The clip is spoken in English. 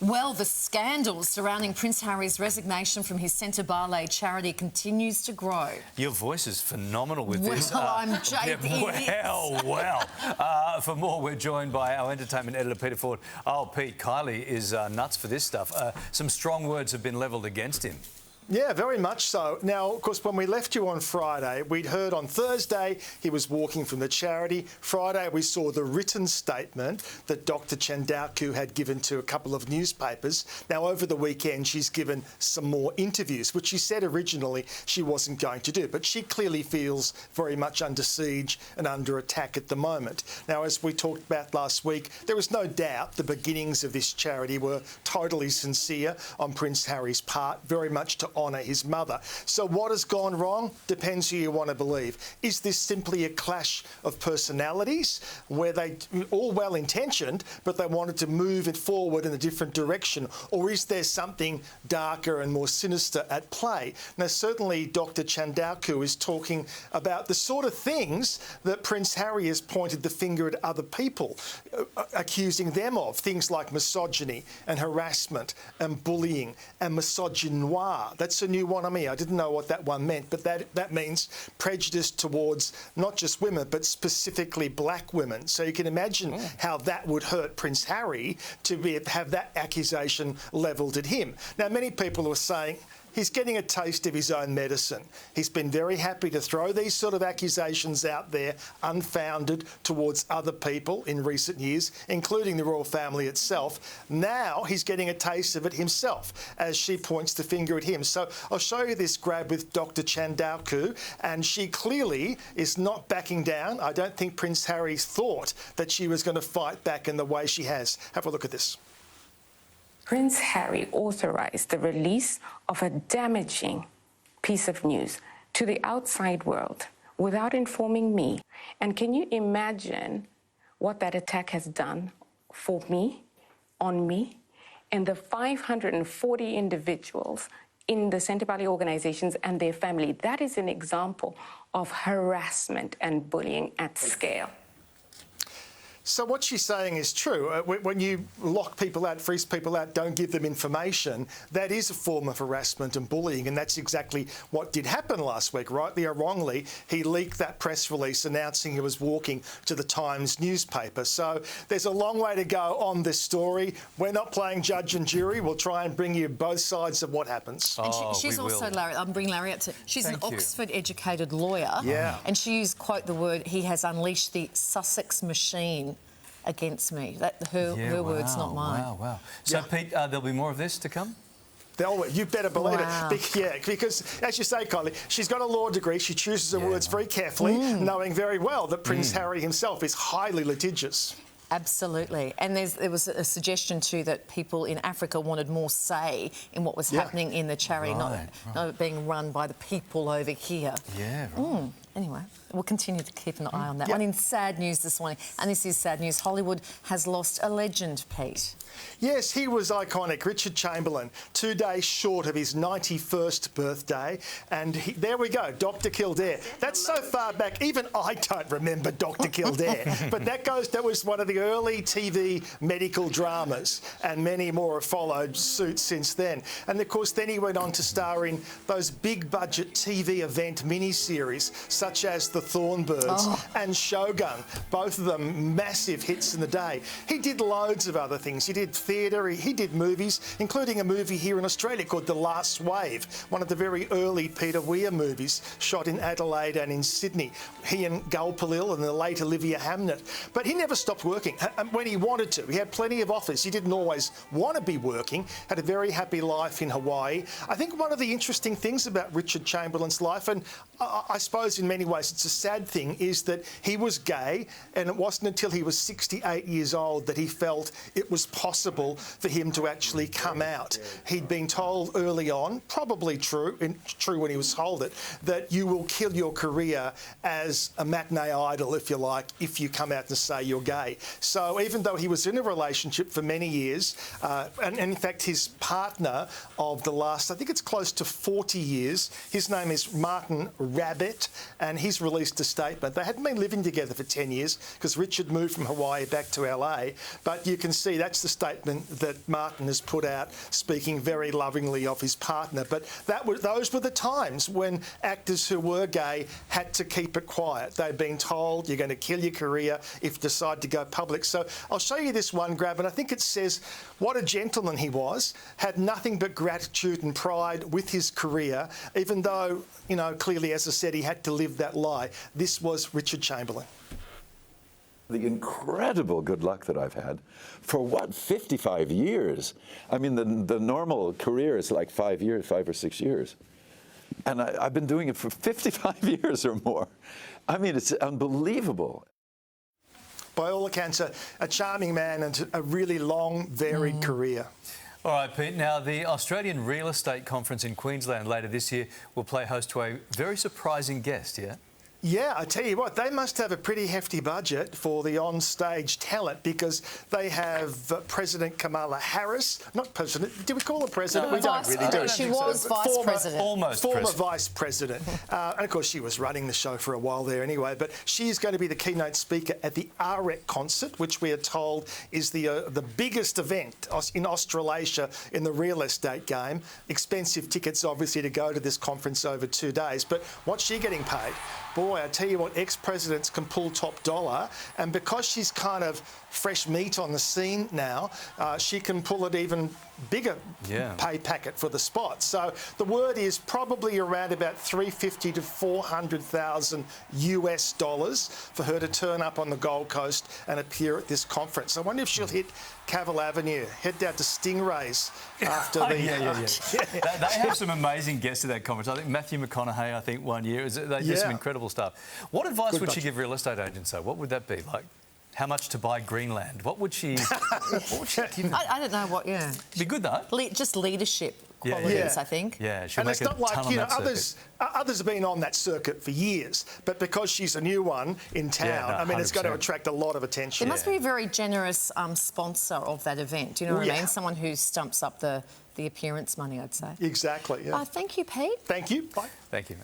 Well, the scandals surrounding Prince Harry's resignation from his Sentebale charity continues to grow. Your voice is phenomenal with this. I'm Jade. For more, we're joined by our entertainment editor, Peter Ford. Oh, Pete, Kylie is nuts for this stuff. Some strong words have been levelled against him. Yeah, very much so. Now, of course, when we left you on Friday, we'd heard on Thursday he was walking from the charity. Friday, we saw the written statement that Dr. Chandaku had given to a couple of newspapers. Now, over the weekend, she's given some more interviews, which she said originally she wasn't going to do. But she clearly feels very much under siege and under attack at the moment. Now, as we talked about last week, there was no doubt the beginnings of this charity were totally sincere on Prince Harry's part, very much to honour his mother. So what has gone wrong? Depends who you want to believe. Is this simply a clash of personalities where they all well-intentioned, but they wanted to move it forward in a different direction? Or is there something darker and more sinister at play? Now, certainly Dr. Chandaku is talking about the sort of things that Prince Harry has pointed the finger at other people, accusing them of, things like misogyny and harassment and bullying and misogynoir. That's a new one on me. I didn't know what that one meant, but that means prejudice towards not just women, but specifically black women. So you can imagine how that would hurt Prince Harry to have that accusation levelled at him. Now, many people are saying he's getting a taste of his own medicine. He's been very happy to throw these sort of accusations out there, unfounded, towards other people in recent years, including the royal family itself. Now he's getting a taste of it himself, as she points the finger at him. So I'll show you this grab with Dr. Chandaku, and she clearly is not backing down. I don't think Prince Harry thought that she was going to fight back in the way she has. Have a look at this. Prince Harry authorized the release of a damaging piece of news to the outside world without informing me. And can you imagine what that attack has done for me, on me, and the 540 individuals in the Sentebale organizations and their family? That is an example of harassment and bullying at scale. So what she's saying is true. When you lock people out, freeze people out, don't give them information, that is a form of harassment and bullying, and that's exactly what did happen last week. Rightly or wrongly, he leaked that press release announcing he was walking to the Times newspaper. So there's a long way to go on this story. We're not playing judge and jury. We'll try and bring you both sides of what happens. And she's also, Larry, I'll bring Larry up to... She's an Oxford-educated lawyer. Yeah. And she used, quote, the word, he has unleashed the Sussex machine against me. Her words, not mine. Wow. So, Pete, there'll be more of this to come? You better believe it. Yeah, because, as you say, Kylie, she's got a law degree. She chooses her words very carefully, knowing very well that Prince Harry himself is highly litigious. Absolutely. And there was a suggestion too that people in Africa wanted more say in what was happening in the charity, not being run by the people over here. Yeah, right. Anyway, we'll continue to keep an eye on that. One in sad news this morning, and this is sad news. Hollywood has lost a legend, Pete. Yes, he was iconic. Richard Chamberlain, 2 days short of his 91st birthday. And there we go, Dr. Kildare. That's so far back, even I don't remember Dr. Kildare. But that was one of the early TV medical dramas, and many more have followed suit since then. And of course, then he went on to star in those big budget TV event miniseries, such as The Thornbirds and Shogun, both of them massive hits in the day. He did loads of other things. He did theatre, he did movies, including a movie here in Australia called The Last Wave, one of the very early Peter Weir movies, shot in Adelaide and in Sydney. He and Gul Palil and the late Olivia Hamnet. But he never stopped working when he wanted to. He had plenty of offers. He didn't always want to be working, had a very happy life in Hawaii. I think one of the interesting things about Richard Chamberlain's life, and I suppose in many ways it's a sad thing, is that he was gay, and it wasn't until he was 68 years old that he felt it was possible for him to actually come out. He'd been told early on, probably true when he was told it, that you will kill your career as a matinee idol, if you like, if you come out and say you're gay. So even though he was in a relationship for many years, and in fact his partner of the last, I think it's close to 40 years, his name is Martin Rabbit, and he's released a statement. They hadn't been living together for 10 years because Richard moved from Hawaii back to LA, but you can see that's the statement that Martin has put out, speaking very lovingly of his partner. But those were the times when actors who were gay had to keep it quiet. They'd been told you're going to kill your career if you decide to go public. So I'll show you this one grab, and I think it says what a gentleman he was, had nothing but gratitude and pride with his career, even though, you know, clearly, as I said, he had to live that lie. This was Richard Chamberlain. The incredible good luck that I've had for, 55 years? I mean, the normal career is like 5 or 6 years. And I've been doing it for 55 years or more. I mean, it's unbelievable. By all accounts, a charming man and a really long, varied career. All right, Pete. Now, the Australian Real Estate Conference in Queensland later this year will play host to a very surprising guest, yeah? Yeah, I tell you what, they must have a pretty hefty budget for the on-stage talent because they have President Kamala Harris, not president, do we call her president? No, we don't really do. She was vice president. Former vice president. And of course, she was running the show for a while there anyway, but she's going to be the keynote speaker at the REC concert, which we are told is the biggest event in Australasia in the real estate game. Expensive tickets, obviously, to go to this conference over 2 days. But what's she getting paid? Boy, I tell you what, ex-presidents can pull top dollar, and because she's kind of fresh meat on the scene now, she can pull an even bigger pay packet for the spot. So the word is probably around about $350,000 to $400,000 US for her to turn up on the Gold Coast and appear at this conference. I wonder if she'll hit Cavill Avenue, head down to Stingrays after the... They have some amazing guests at that conference. I think Matthew McConaughey, one year. They do some incredible stuff. What advice would she give real estate agents, though? What would that be? Like, how much to buy Greenland? What would she give? I don't know what, Be good, though. Just leadership qualities, I think. Yeah, she'll and make it's not like, you know, others have been on that circuit for years, but because she's a new one in town, I mean, it's going to attract a lot of attention. There must be a very generous sponsor of that event, do you know what I mean? Someone who stumps up the appearance money, I'd say. Exactly, yeah. Thank you, Pete. Thank you. Bye. Thank you.